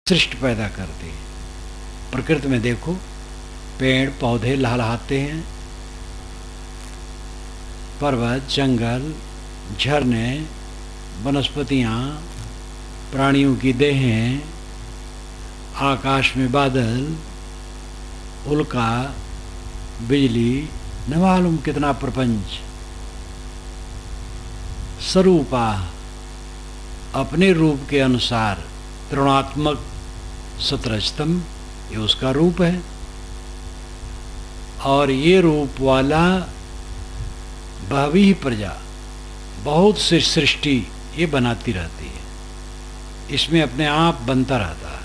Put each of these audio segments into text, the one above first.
सृष्टि पैदा करती है। प्रकृति में देखो, पेड़ पौधे लहलहाते हैं, पर्वत, जंगल, झरने, वनस्पतियाँ, प्राणियों की देहें, आकाश में बादल, उल्का, बिजली, न मालूम कितना प्रपंच। स्वरूपा, अपने रूप के अनुसार त्रिगुणात्मक सतरजतम, ये उसका रूप है। और ये रूप वाला बहवी प्रजा, बहुत सी सृष्टि ये बनाती रहती है, इसमें अपने आप बनता रहता है।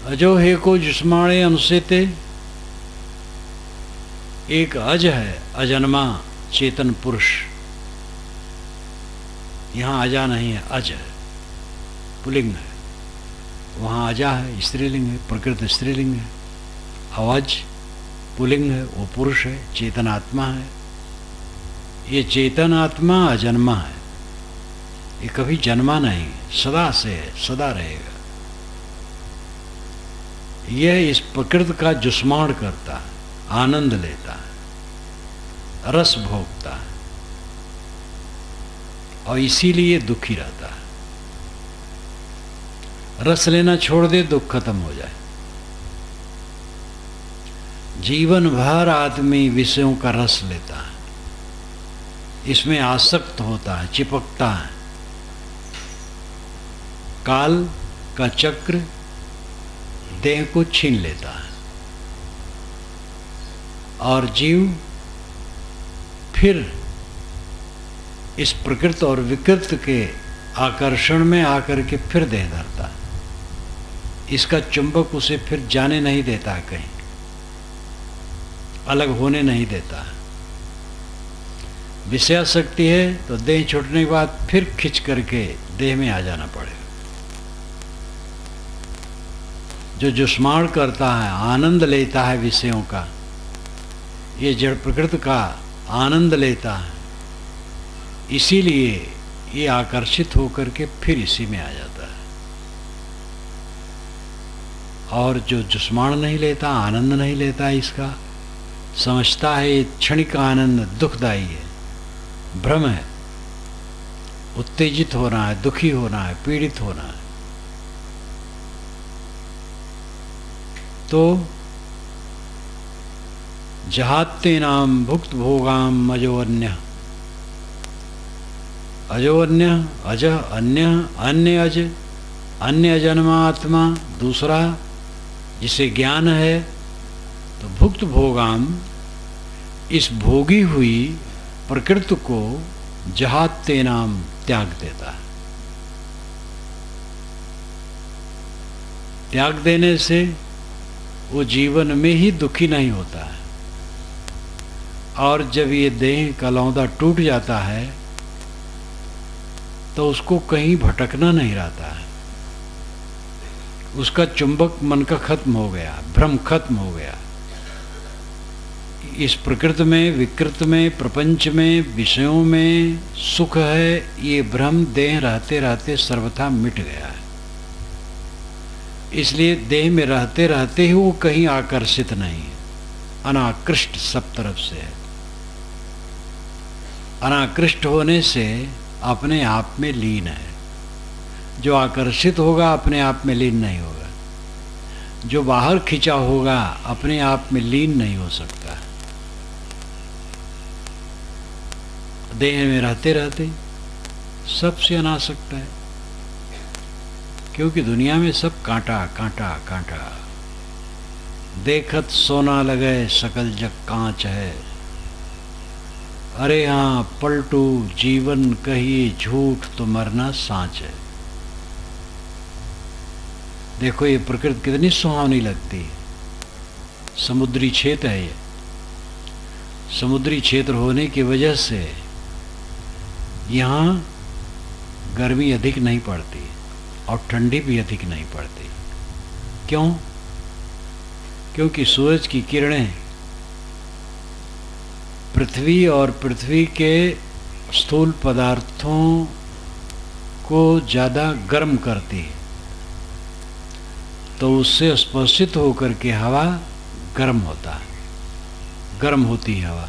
अजो है को जुस्माणे अनुसेते, एक अज है, अजन्मा चेतन पुरुष। यहाँ अजा नहीं है, अज है, पुल्लिंग है। वहाँ अजा है, स्त्रीलिंग है, प्रकृति स्त्रीलिंग है। अवज पुल्लिंग है, वो पुरुष है, चेतन आत्मा है। ये चेतन आत्मा अजन्मा है, ये कभी जन्मा नहीं, सदा से है, सदा रहेगा। यह इस प्रकृति का जुस्माण करता है, आनंद लेता है, रस भोगता है, और इसीलिए दुखी रहता है। रस लेना छोड़ दे, दुख खत्म हो जाए। जीवन भर आदमी विषयों का रस लेता है, इसमें आसक्त होता है, चिपकता है। काल का चक्र देह को छीन लेता है, और जीव फिर इस प्रकृति और विकृति के आकर्षण में आकर के फिर देह धरता है। इसका चुंबक उसे फिर जाने नहीं देता है, कहीं अलग होने नहीं देता है। विषयासक्ति है तो देह छूटने के बाद फिर खिंच करके देह में आ जाना पड़ेगा। जो जुस्माण करता है, आनंद लेता है विषयों का, ये जड़ प्रकृति का आनंद लेता है, इसीलिए ये आकर्षित होकर के फिर इसी में आ जाता है। और जो जुस्माण नहीं लेता, आनंद नहीं लेता, इसका समझता है ये क्षणिक आनंद दुखदायी है, भ्रम है, उत्तेजित होना है, दुखी होना है, पीड़ित होना है। तो जहाते नाम भुक्त भोगाम अजोन्य, अजोन्य अज अन्य, अन्य अज, अन्य अजन्मा आत्मा दूसरा, जिसे ज्ञान है। तो भुक्त भोगाम, इस भोगी हुई प्रकृति को जहाते नाम त्याग देता है। त्याग देने से वो जीवन में ही दुखी नहीं होता है, और जब ये देह का लौंदा टूट जाता है तो उसको कहीं भटकना नहीं रहता है। उसका चुंबक मन का खत्म हो गया, भ्रम खत्म हो गया। इस प्रकृति में, विकृति में, प्रपंच में, विषयों में सुख है, ये भ्रम देह रहते रहते सर्वथा मिट गया है। इसलिए देह में रहते रहते ही वो कहीं आकर्षित नहीं है, अनाकृष्ट सब तरफ से है। अनाकृष्ट होने से अपने आप में लीन है। जो आकर्षित होगा अपने आप में लीन नहीं होगा, जो बाहर खिंचा होगा अपने आप में लीन नहीं हो सकता। देह में रहते रहते सबसे अनासक्त है, क्योंकि दुनिया में सब कांटा कांटा कांटा। देखत सोना लगे सकल जग कांच है, अरे हाँ पलटू जीवन कहिए झूठ तो मरना सांच है। देखो ये प्रकृति कितनी सुहावनी लगती है। समुद्री क्षेत्र है ये, समुद्री क्षेत्र होने की वजह से यहाँ गर्मी अधिक नहीं पड़ती और ठंडी भी अधिक नहीं पड़ती। क्यों? क्योंकि सूरज की किरणें पृथ्वी और पृथ्वी के स्थूल पदार्थों को ज़्यादा गर्म करती है तो उससे स्पर्शित होकर के हवा गर्म होता है, गर्म होती है हवा,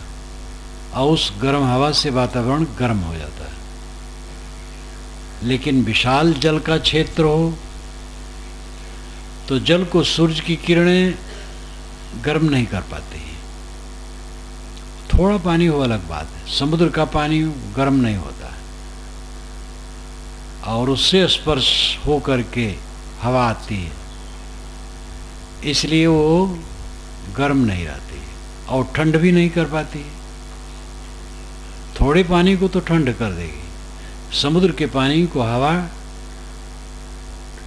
और उस गर्म हवा से वातावरण गर्म हो जाता है। लेकिन विशाल जल का क्षेत्र हो तो जल को सूरज की किरणें गर्म नहीं कर पाती है। थोड़ा पानी हो अलग बात है, समुद्र का पानी गर्म नहीं होता है, और उससे स्पर्श हो करके हवा आती है, इसलिए वो गर्म नहीं रहती है और ठंड भी नहीं कर पाती है। थोड़े पानी को तो ठंड कर देगी, समुद्र के पानी को हवा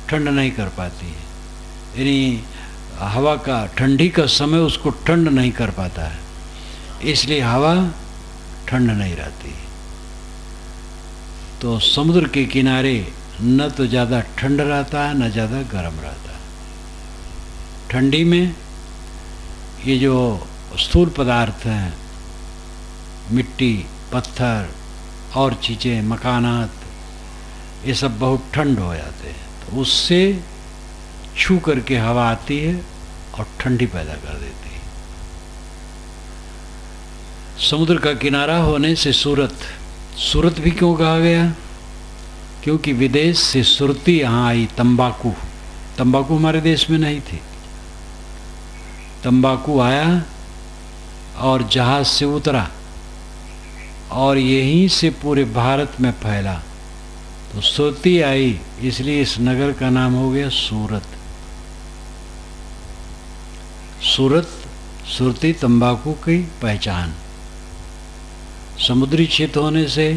ठंड नहीं कर पाती है, यानी हवा का ठंडी का समय उसको ठंड नहीं कर पाता है, इसलिए हवा ठंड नहीं रहती। तो समुद्र के किनारे न तो ज़्यादा ठंड रहता है न ज़्यादा गर्म रहता है। ठंडी में ये जो स्थूल पदार्थ हैं, मिट्टी, पत्थर और चीज़ें, मकानात, ये सब बहुत ठंड हो जाते हैं, तो उससे छू करके हवा आती है और ठंडी पैदा कर देती है। समुद्र का किनारा होने से सूरत भी क्यों कहा गया? क्योंकि विदेश से सुरती यहाँ आई, तंबाकू हमारे देश में नहीं थी। तंबाकू आया और जहाज से उतरा और यहीं से पूरे भारत में फैला, तो सुरती आई, इसलिए इस नगर का नाम हो गया सूरत। सुरती तंबाकू की पहचान। समुद्री क्षेत्र होने से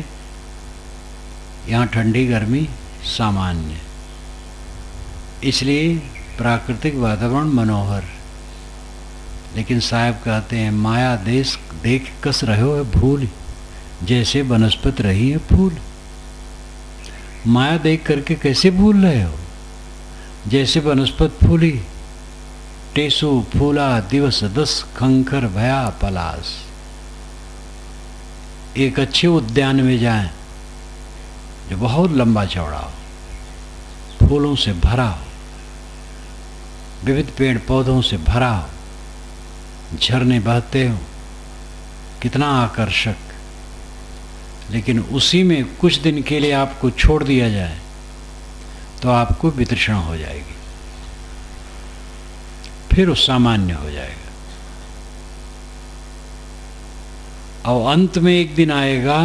यहाँ ठंडी गर्मी सामान्य, इसलिए प्राकृतिक वातावरण मनोहर। लेकिन साहब कहते हैं, माया देश देख कस रहो है भूल, जैसे वनस्पत रही है फूल। माया देख करके कैसे भूल रहे हो? जैसे वनस्पत फूली, टेसु फूला दिवस 10 खंखर भया पलास। एक अच्छे उद्यान में जाएं जो बहुत लंबा चौड़ा हो, फूलों से भरा हो, विविध पेड़ पौधों से भरा हो, झरने बहते हो, कितना आकर्षक। लेकिन उसी में कुछ दिन के लिए आपको छोड़ दिया जाए तो आपको वितृष्णा हो जाएगी, फिर वो सामान्य हो जाएगा। और अंत में एक दिन आएगा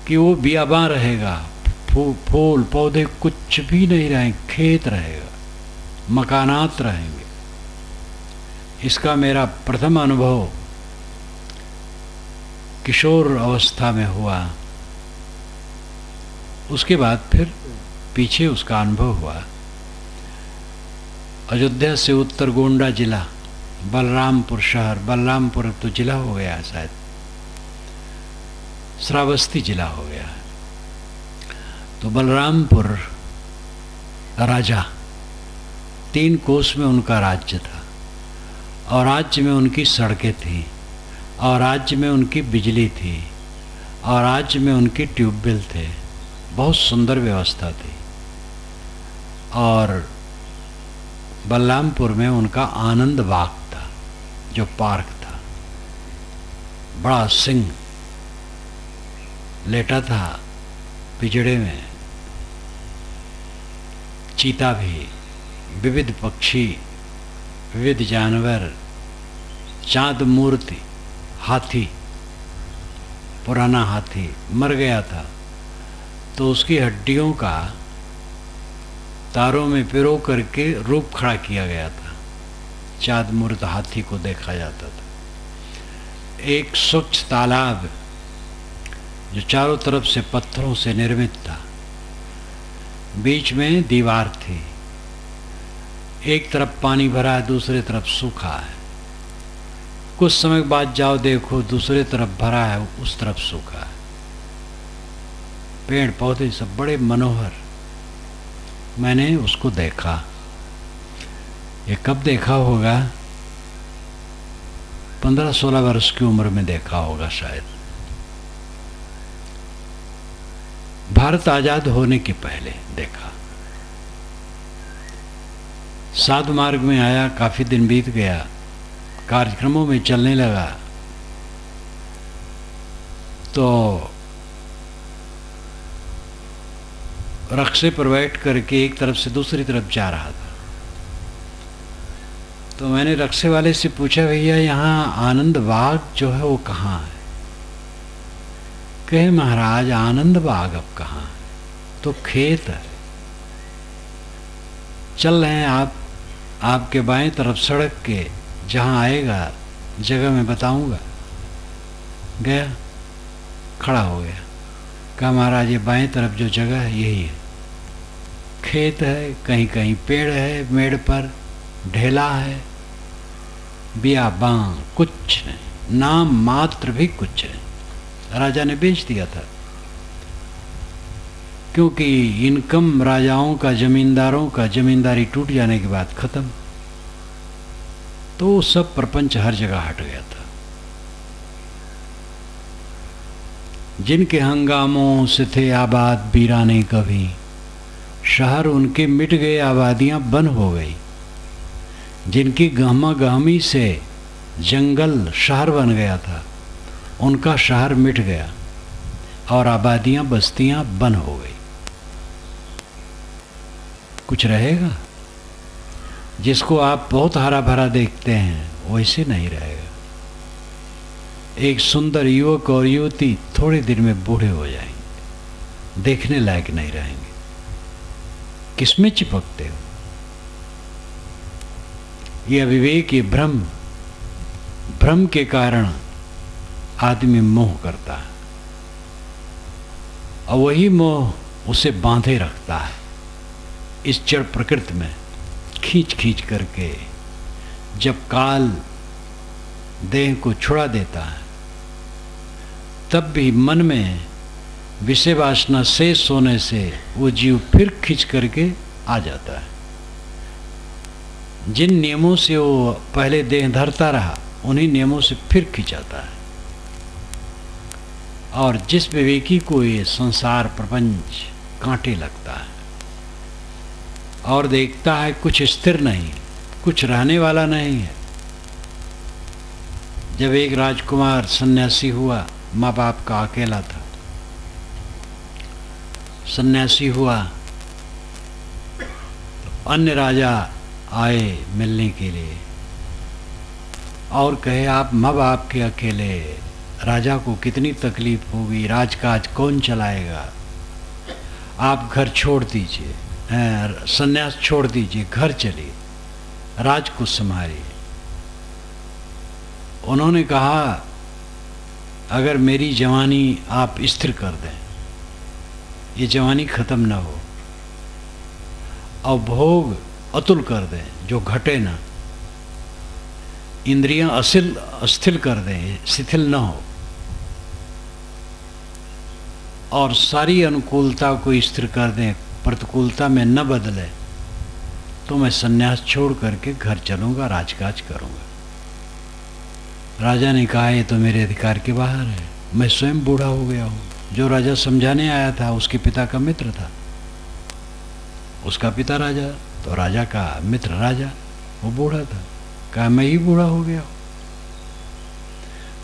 कि वो बियाबान रहेगा, फूल पौधे कुछ भी नहीं रहेंगे, खेत रहेगा, मकानात रहेंगे। इसका मेरा प्रथम अनुभव किशोर अवस्था में हुआ, उसके बाद फिर पीछे उसका अनुभव हुआ। अयोध्या से उत्तर गोंडा जिला, बलरामपुर शहर, बलरामपुर तो जिला हो गया शायद, श्रावस्ती जिला हो गया। तो बलरामपुर राजा, 3 कोस में उनका राज्य था, और राज्य में उनकी सड़कें थी, और राज्य में उनकी बिजली थी, और राज्य में उनके ट्यूबवेल थे। बहुत सुंदर व्यवस्था थी। और बलरामपुर में उनका आनंद बाग था, जो पार्क था। बड़ा सिंह लेटा था पिंजड़े में, चीता भी, विविध पक्षी, विविध जानवर, चांद मूर्ति, हाथी, पुराना हाथी मर गया था, तो उसकी हड्डियों का तारों में पिरो करके रूप खड़ा किया गया था। चांद मूर्त हाथी को देखा जाता था। एक स्वच्छ तालाब जो चारों तरफ से पत्थरों से निर्मित था, बीच में दीवार थी, एक तरफ पानी भरा है, दूसरी तरफ सूखा है। कुछ समय बाद जाओ देखो, दूसरे तरफ भरा है, उस तरफ सूखा है। पेड़ पौधे सब बड़े मनोहर। मैंने उसको देखा। ये कब देखा होगा? 15-16 वर्ष की उम्र में देखा होगा शायद। भारत आज़ाद होने के पहले देखा, साधु मार्ग में आया, काफ़ी दिन बीत गया, कार्यक्रमों में चलने लगा, तो रक्शे पर बैठ करके एक तरफ से दूसरी तरफ जा रहा था। तो मैंने रक्शे वाले से पूछा, भैया यहाँ आनंद बाग जो है वो कहाँ है? कहे महाराज आनंद बाग अब कहाँ है, तो खेत है, चल रहे हैं आप, आपके बाएं तरफ सड़क के जहाँ आएगा जगह मैं बताऊंगा। गया, खड़ा हो गया, कहा महाराज ये बाएं तरफ जो जगह है यही है, खेत है, कहीं कहीं पेड़ है, मेड़ पर ढेला है, बियाबान कुछ नहीं, नाम मात्र भी कुछ है। राजा ने बेच दिया था, क्योंकि इनकम राजाओं का, जमींदारों का, जमींदारी टूट जाने के बाद खत्म, तो सब प्रपंच हर जगह हट गया था। जिनके हंगामों से थे आबाद वीराने कभी, शहर उनके मिट गए, आबादियां बंद हो गई। जिनकी गहमा गहमी से जंगल शहर बन गया था, उनका शहर मिट गया और आबादियां, बस्तियां बंद हो गई। कुछ रहेगा? जिसको आप बहुत हरा भरा देखते हैं वैसे नहीं रहेगा। एक सुंदर युवक और युवती थोड़े दिन में बूढ़े हो जाएंगे, देखने लायक नहीं रहेंगे। किसमें चिपकते हो? ये अविवेक, ये भ्रम, भ्रम के कारण आदमी मोह करता है, और वही मोह उसे बांधे रखता है इस जड़ प्रकृति में, खींच खींच करके। जब काल देह को छुड़ा देता है, तब भी मन में विषय वासना शेष होने से वो जीव फिर खींच करके आ जाता है। जिन नियमों से वो पहले देह धरता रहा, उन्हीं नियमों से फिर खिंचाता है। और जिस विवेकी को ये संसार प्रपंच कांटे लगता है और देखता है कुछ स्थिर नहीं, कुछ रहने वाला नहीं है। जब एक राजकुमार सन्यासी हुआ, माँ बाप का अकेला था, सन्यासी हुआ, तो अन्य राजा आए मिलने के लिए और कहे आप माँ बाप के अकेले, राजा को कितनी तकलीफ होगी, राजकाज कौन चलाएगा, आप घर छोड़ दीजिए, सन्यास छोड़ दीजिए, घर चलिए, राज को संभालिए। उन्होंने कहा अगर मेरी जवानी आप स्थिर कर दें, ये जवानी खत्म ना हो, और भोग अतुल कर दें जो घटे ना, इंद्रियां अस्थिर कर दें, शिथिल न हो, और सारी अनुकूलता को स्थिर कर दें, प्रतिकूलता में न बदले, तो मैं सन्यास छोड़ करके घर चलूंगा, राजकाज करूंगा। राजा ने कहा ये तो मेरे अधिकार के बाहर है, मैं स्वयं बूढ़ा हो गया हूँ। जो राजा समझाने आया था उसके पिता का मित्र था, उसका पिता राजा, तो राजा का मित्र राजा, वो बूढ़ा था, कहा मैं ही बूढ़ा हो गया हूँ।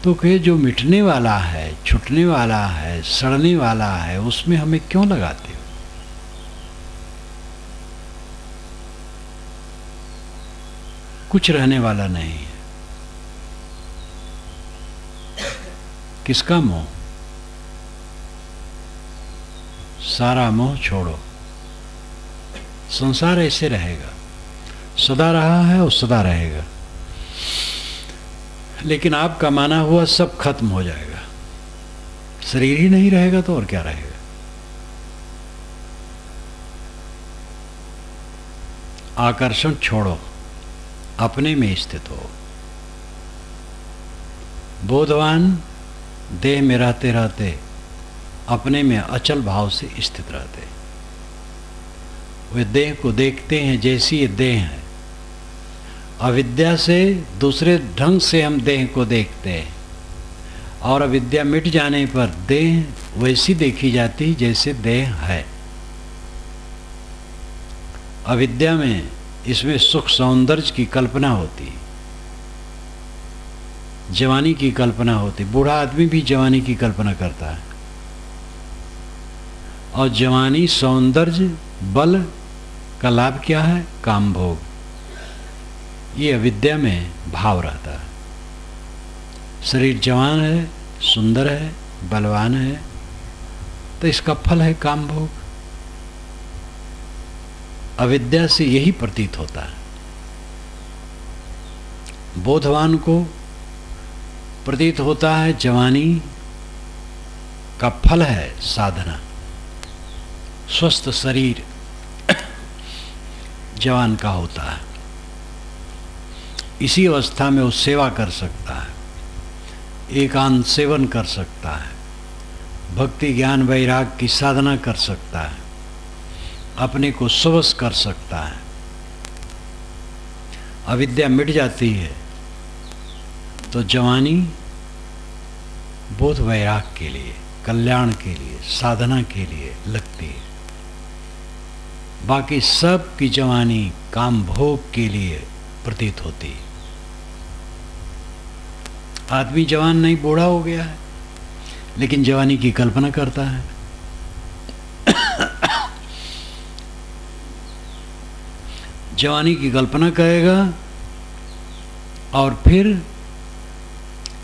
तो कहे जो मिटने वाला है, छूटने वाला है, सड़ने वाला है, उसमें हमें क्यों लगाते हो? कुछ रहने वाला नहीं है। किसका मोह? सारा मोह छोड़ो। संसार ऐसे रहेगा, सदा रहा है और सदा रहेगा, लेकिन आपका माना हुआ सब खत्म हो जाएगा। शरीर ही नहीं रहेगा तो और क्या रहेगा? आकर्षण छोड़ो, अपने में स्थित हो। बोधवान देह में रहते रहते अपने में अचल भाव से स्थित रहते। वे देह को देखते हैं जैसी ये देह है। अविद्या से दूसरे ढंग से हम देह को देखते हैं, और अविद्या मिट जाने पर देह वैसी देखी जाती जैसे देह है। अविद्या में इसमें सुख सौंदर्य की कल्पना होती, जवानी की कल्पना होती। बूढ़ा आदमी भी जवानी की कल्पना करता है, और जवानी सौंदर्य बल का लाभ क्या है? काम भोग। ये अविद्या में भाव रहता है। शरीर जवान है, सुंदर है, बलवान है, तो इसका फल है काम भोग। अविद्या से यही प्रतीत होता है। बोधवान को प्रतीत होता है जवानी का फल है साधना। स्वस्थ शरीर जवान का होता है। इसी अवस्था में वो सेवा कर सकता है, एकांत सेवन कर सकता है, भक्ति ज्ञान वैराग की साधना कर सकता है, अपने को स्वश कर सकता है। अविद्या मिट जाती है तो जवानी बोध वैराग के लिए, कल्याण के लिए, साधना के लिए लगती है। बाकी सब की जवानी काम भोग के लिए प्रतीत होती है। आदमी जवान नहीं, बूढ़ा हो गया है, लेकिन जवानी की कल्पना करता है। जवानी की कल्पना करेगा और फिर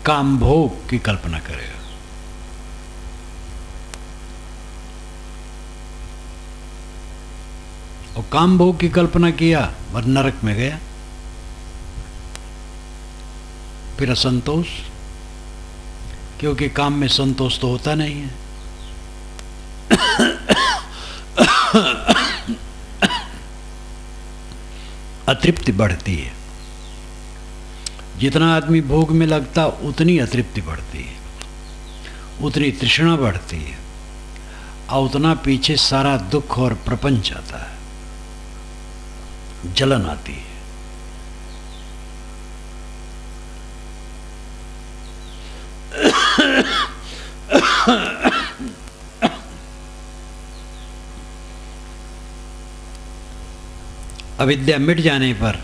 काम भोग की कल्पना करेगा। और काम भोग की कल्पना किया और नरक में गया। फिर असंतोष, क्योंकि काम में संतोष तो होता नहीं है। अतृप्ति बढ़ती है। जितना आदमी भोग में लगता उतनी अतृप्ति बढ़ती है, उतनी तृष्णा बढ़ती है, और उतना पीछे सारा दुख और प्रपंच आता है, जलन आती है। अविद्या मिट जाने पर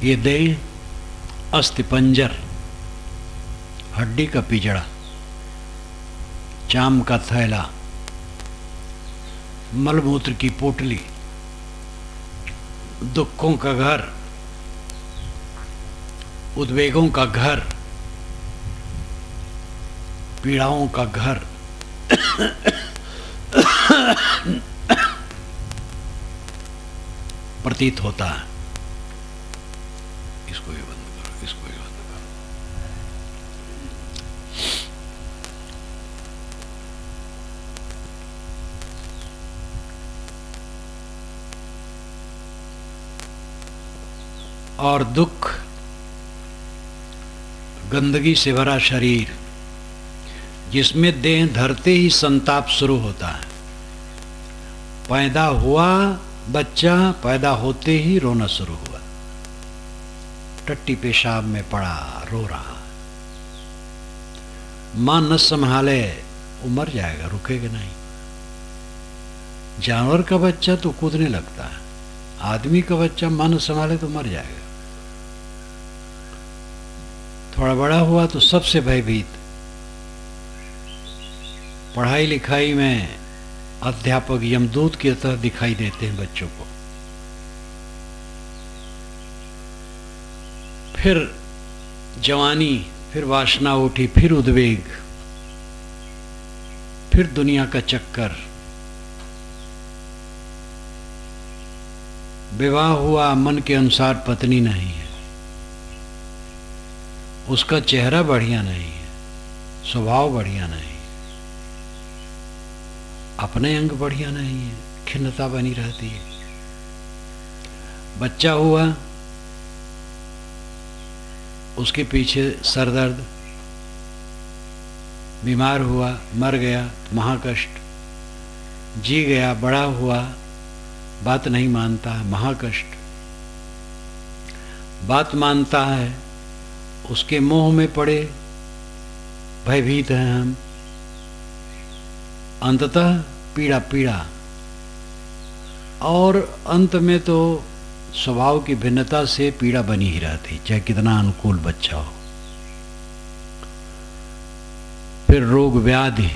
ये देह अस्थिपंजर, हड्डी का पिजड़ा, चाम का थैला, मलमूत्र की पोटली, दुखों का घर, उद्वेगों का घर, पीड़ाओं का घर प्रतीत होता है। इसको भी बंद करो, इसको भी बंद करो। और दुख, गंदगी से भरा शरीर, जिसमें देह धरते ही संताप शुरू होता है। पैदा हुआ बच्चा, पैदा होते ही रोना शुरू हुआ, टट्टी पेशाब में पड़ा, रो रहा। मां न संभाले वो मर जाएगा, रुकेगा नहीं। जानवर का बच्चा तो कूदने लगता है, आदमी का बच्चा मां न संभाले तो मर जाएगा। थोड़ा बड़ा हुआ तो सबसे भयभीत। पढ़ाई लिखाई में अध्यापक यमदूत की तरह दिखाई देते हैं बच्चों को। फिर जवानी, फिर वासना उठी, फिर उद्वेग, फिर दुनिया का चक्कर। विवाह हुआ, मन के अनुसार पत्नी नहीं है, उसका चेहरा बढ़िया नहीं है, स्वभाव बढ़िया नहीं, अपने अंग बढ़िया नहीं है, खिन्नता बनी रहती है। बच्चा हुआ, उसके पीछे सर दर्द, बीमार हुआ, मर गया, महाकष्ट, जी गया, बड़ा हुआ, बात नहीं मानता है, महाकष्ट, बात मानता है, उसके मोह में पड़े भयभीत हैं हम। अंततः पीड़ा पीड़ा, और अंत में तो स्वभाव की भिन्नता से पीड़ा बनी ही रहती, चाहे कितना अनुकूल बच्चा हो। फिर रोग व्याधि,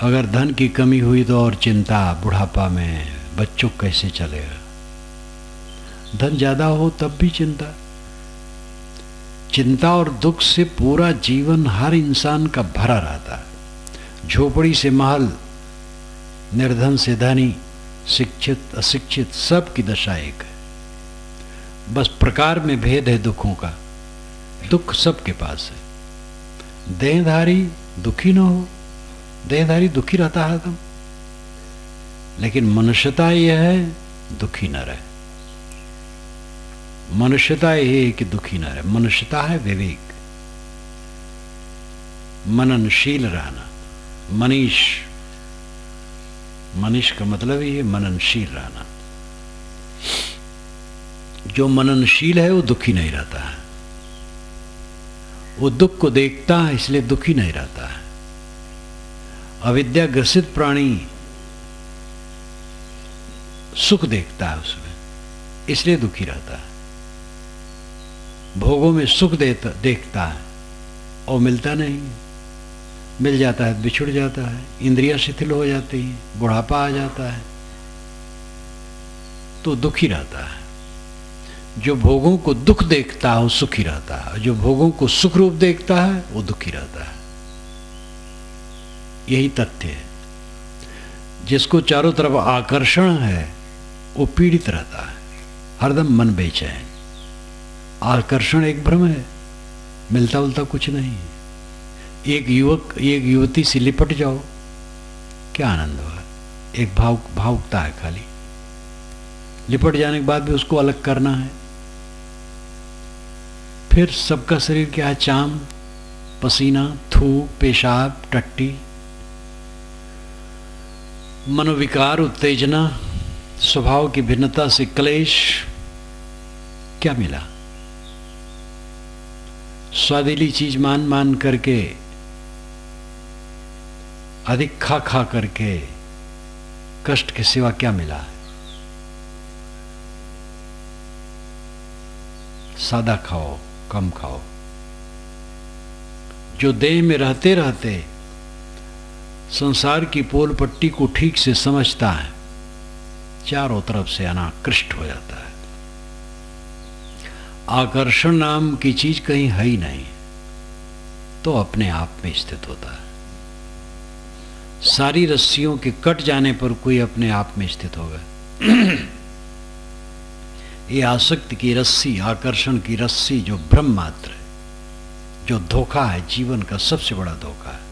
अगर धन की कमी हुई तो और चिंता, बुढ़ापा में बच्चों कैसे चलेगा। धन ज्यादा हो तब भी चिंता। चिंता और दुख से पूरा जीवन हर इंसान का भरा रहता है। झोपड़ी से महल, निर्धन से धनी, शिक्षित अशिक्षित, सब की दशा एक है। बस प्रकार में भेद है दुखों का। दुख सबके पास है। देहधारी दुखी न हो, देहधारी दुखी रहता है तुम, लेकिन मनुष्यता यह है दुखी न रहे। मनुष्यता यह है कि दुखी न रहे। मनुष्यता है विवेक, मननशील रहना। मनीष, मनीष का मतलब ही है मननशील रहना। जो मननशील है वो दुखी नहीं रहता है। वो दुख को देखता है इसलिए दुखी नहीं रहता है। अविद्या ग्रसित प्राणी सुख देखता है उसमें, इसलिए दुखी रहता है। भोगों में सुख देखता है और मिलता नहीं। मिल जाता है बिछुड़ जाता है, इंद्रियां शिथिल हो जाती हैं, बुढ़ापा आ जाता है, तो दुखी रहता है। जो भोगों को दुख देखता है वो सुखी रहता है, जो भोगों को सुख रूप देखता है वो दुखी रहता है। यही तथ्य है। जिसको चारों तरफ आकर्षण है वो पीड़ित रहता है, हरदम मन बेचैन। आकर्षण एक भ्रम है, मिलता उलता कुछ नहीं। एक युवक एक युवती से लिपट जाओ, क्या आनंद हुआ। एक भावुकता है खाली। लिपट जाने के बाद भी उसको अलग करना है। फिर सबका शरीर क्या है, चाम, पसीना, थूक, पेशाब, टट्टी, मनोविकार, उत्तेजना, स्वभाव की भिन्नता से क्लेश। क्या मिला। स्वादिली चीज मान मान करके, अधिक खा खा करके कष्ट के सिवा क्या मिला। सादा खाओ, कम खाओ। जो देह में रहते रहते संसार की पोल पट्टी को ठीक से समझता है, चारों तरफ से अनाकृष्ट हो जाता है। आकर्षण नाम की चीज कहीं है ही नहीं, तो अपने आप में स्थित होता है। सारी रस्सियों के कट जाने पर कोई अपने आप में स्थित होगा। ये आसक्ति की रस्सी, आकर्षण की रस्सी जो भ्रम मात्र है, जो धोखा है, जीवन का सबसे बड़ा धोखा है।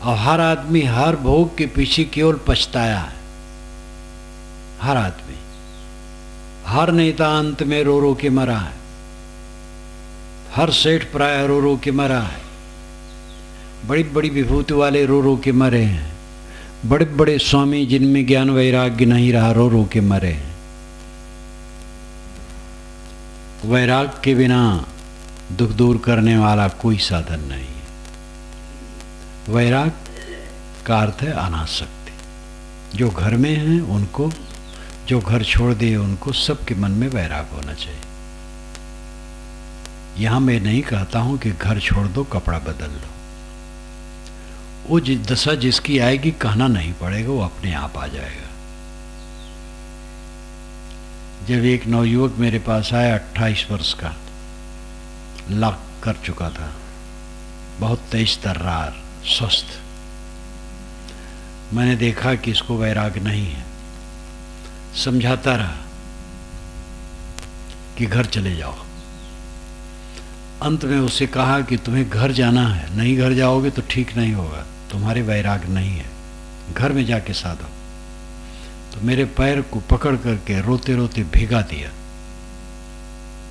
और हर आदमी हर भोग के पीछे केवल पछताया है। हर आदमी, हर नेता अंत में रो रो के मरा है। हर सेठ प्राय रो रो के मरा है। बड़ी बड़ी विभूति वाले रो रो के मरे हैं। बड़े बड़े स्वामी जिनमें ज्ञान वैराग्य नहीं रहा, रो रो के मरे हैं। वैराग्य के बिना दुख दूर करने वाला कोई साधन नहीं। वैराग्य का अर्थ है अनासक्ति। जो घर में हैं उनको, जो घर छोड़ दिए उनको, सबके मन में वैराग्य होना चाहिए। यहां मैं नहीं कहता हूं कि घर छोड़ दो, कपड़ा बदल लो। वो दशा जिसकी आएगी कहना नहीं पड़ेगा, वो अपने आप आ जाएगा। जब एक नवयुवक मेरे पास आया, 28 वर्ष का, लाख कर चुका था, बहुत तेज तर्रार, स्वस्थ। मैंने देखा कि इसको वैराग्य नहीं है। समझाता रहा कि घर चले जाओ। अंत में उसे कहा कि तुम्हें घर जाना है, नहीं घर जाओगे तो ठीक नहीं होगा, तुम्हारे वैराग्य नहीं है, घर में जाके साधो। तो मेरे पैर को पकड़ करके रोते रोते भिगा दिया।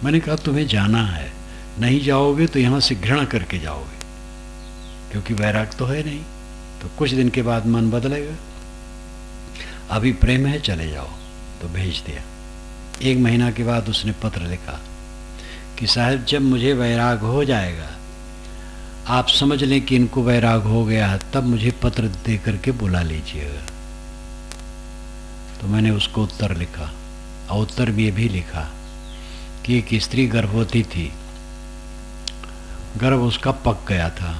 मैंने कहा तुम्हें जाना है, नहीं जाओगे तो यहां से घृणा करके जाओगे, क्योंकि वैराग्य तो है नहीं। तो कुछ दिन के बाद मन बदलेगा। अभी प्रेम है, चले जाओ। तो भेज दिया। 1 महीना के बाद उसने पत्र लिखा कि साहब जब मुझे वैराग हो जाएगा, आप समझ लें कि इनको वैराग हो गया है, तब मुझे पत्र दे करके बुला लीजिएगा। तो मैंने उसको उत्तर लिखा, और उत्तर में ये भी लिखा कि एक स्त्री गर्भवती थी, गर्भ उसका पक गया था।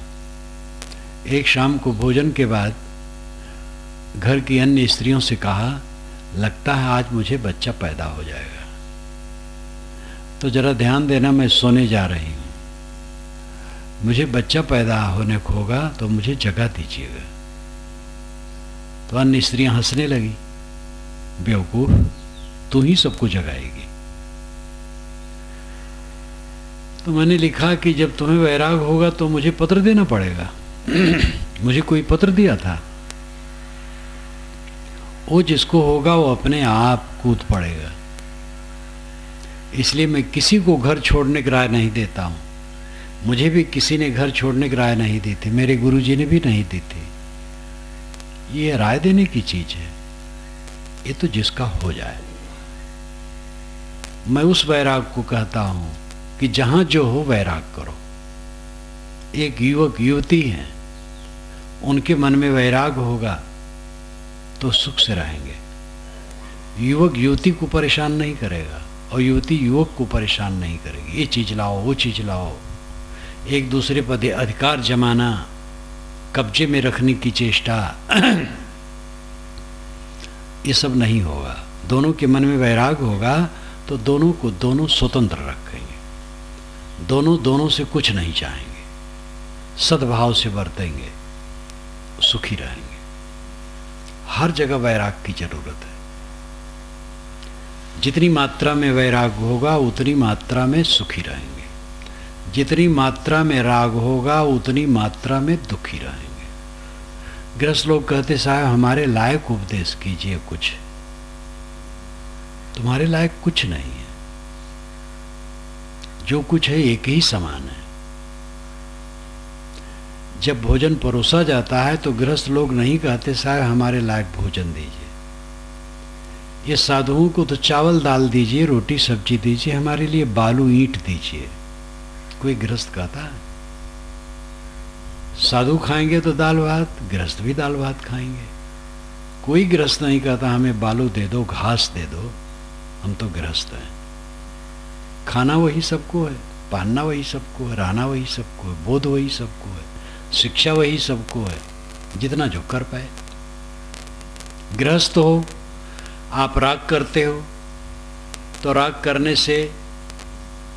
एक शाम को भोजन के बाद घर की अन्य स्त्रियों से कहा, लगता है आज मुझे बच्चा पैदा हो जाएगा, तो जरा ध्यान देना, मैं सोने जा रही हूँ, मुझे बच्चा पैदा होने को होगा तो मुझे जगा दीजिएगा। तो अन्य स्त्रियां हंसने लगी, बेवकूफ, तू ही सबको जगाएगी। तो मैंने लिखा कि जब तुम्हें वैराग होगा तो मुझे पत्र देना पड़ेगा। मुझे कोई पत्र दिया था? वो जिसको होगा वो अपने आप कूद पड़ेगा। इसलिए मैं किसी को घर छोड़ने की राय नहीं देता हूँ। मुझे भी किसी ने घर छोड़ने की राय नहीं दी थी, मेरे गुरुजी ने भी नहीं दी थी। ये राय देने की चीज है, ये तो जिसका हो जाए। मैं उस वैराग को कहता हूं कि जहां जो हो वैराग करो। एक युवक युवती हैं, उनके मन में वैराग होगा तो सुख से रहेंगे। युवक युवती को परेशान नहीं करेगा और युवती युवक को परेशान नहीं करेगी। ये चीज लाओ, वो चीज लाओ, एक दूसरे पर अधिकार जमाना, कब्जे में रखने की चेष्टा, ये सब नहीं होगा। दोनों के मन में वैराग होगा तो दोनों को दोनों स्वतंत्र रखेंगे, दोनों दोनों से कुछ नहीं चाहेंगे, सद्भाव से बरतेंगे, सुखी रहेंगे। हर जगह वैराग की जरूरत है। जितनी मात्रा में वैराग होगा उतनी मात्रा में सुखी रहेंगे, जितनी मात्रा में राग होगा उतनी मात्रा में दुखी रहेंगे। गृहस्थ लोग कहते, साहब हमारे लायक उपदेश कीजिए कुछ। तुम्हारे लायक कुछ नहीं है, जो कुछ है एक ही समान है। जब भोजन परोसा जाता है तो गृहस्थ लोग नहीं कहते, साहब हमारे लायक भोजन दीजिए। ये साधुओं को तो चावल दाल दीजिए, रोटी सब्जी दीजिए, हमारे लिए बालू ईंट दीजिए। कोई गृहस्थ कहता है? साधु खाएंगे तो दाल भात, गृहस्थ भी दाल भात खाएंगे। कोई गृहस्थ नहीं कहता हमें बालू दे दो, घास दे दो, हम तो गृहस्थ हैं। खाना वही सबको है, पहनना वही सबको है, रहना वही सबको है, बोध वही सबको है, शिक्षा वही सबको है, जितना जो कर पाए। गृहस्थ हो, आप राग करते हो तो राग करने से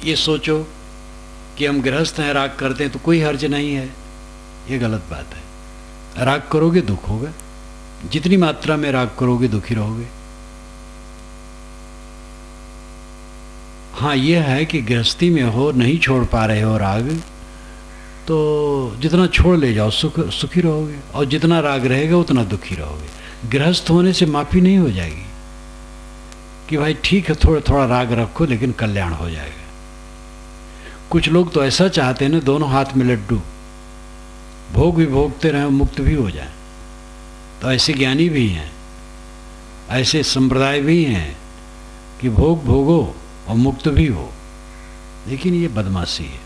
ये सोचो कि हम गृहस्थ हैं, राग करते हैं तो कोई हर्ज नहीं है। ये गलत बात है। राग करोगे दुख होगा, जितनी मात्रा में राग करोगे दुखी रहोगे। हाँ, यह है कि गृहस्थी में हो, नहीं छोड़ पा रहे हो राग, तो जितना छोड़ ले जाओ सुखी रहोगे, और जितना राग रहेगा उतना दुखी रहोगे। गृहस्थ होने से माफी नहीं हो जाएगी कि भाई ठीक है थोड़ा थोड़ा राग रखो लेकिन कल्याण हो जाएगा। कुछ लोग तो ऐसा चाहते हैं ना, दोनों हाथ में लड्डू, भोग भी भोगते रहें, मुक्त भी हो जाए। तो ऐसे ज्ञानी भी हैं, ऐसे संप्रदाय भी हैं कि भोग भोगो और मुक्त भी हो, लेकिन ये बदमाशी है।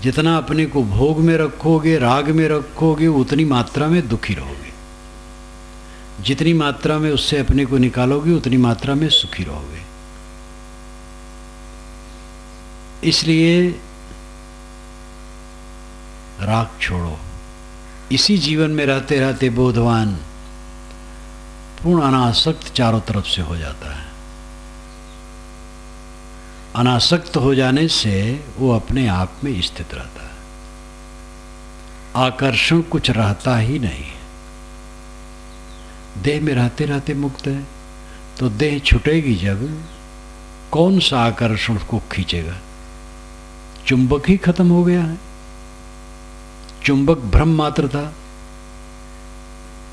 जितना अपने को भोग में रखोगे, राग में रखोगे, उतनी मात्रा में दुखी रहोगे। जितनी मात्रा में उससे अपने को निकालोगे उतनी मात्रा में सुखी रहोगे। इसलिए राग छोड़ो। इसी जीवन में रहते रहते बोधवान पूर्ण अनासक्त चारों तरफ से हो जाता है। अनासक्त हो जाने से वो अपने आप में स्थित रहता है, आकर्षण कुछ रहता ही नहीं है। देह में रहते रहते मुक्त है, तो देह छूटेगी जब, कौन सा आकर्षण को खींचेगा? चुंबक ही खत्म हो गया है। चुंबक भ्रम मात्र था।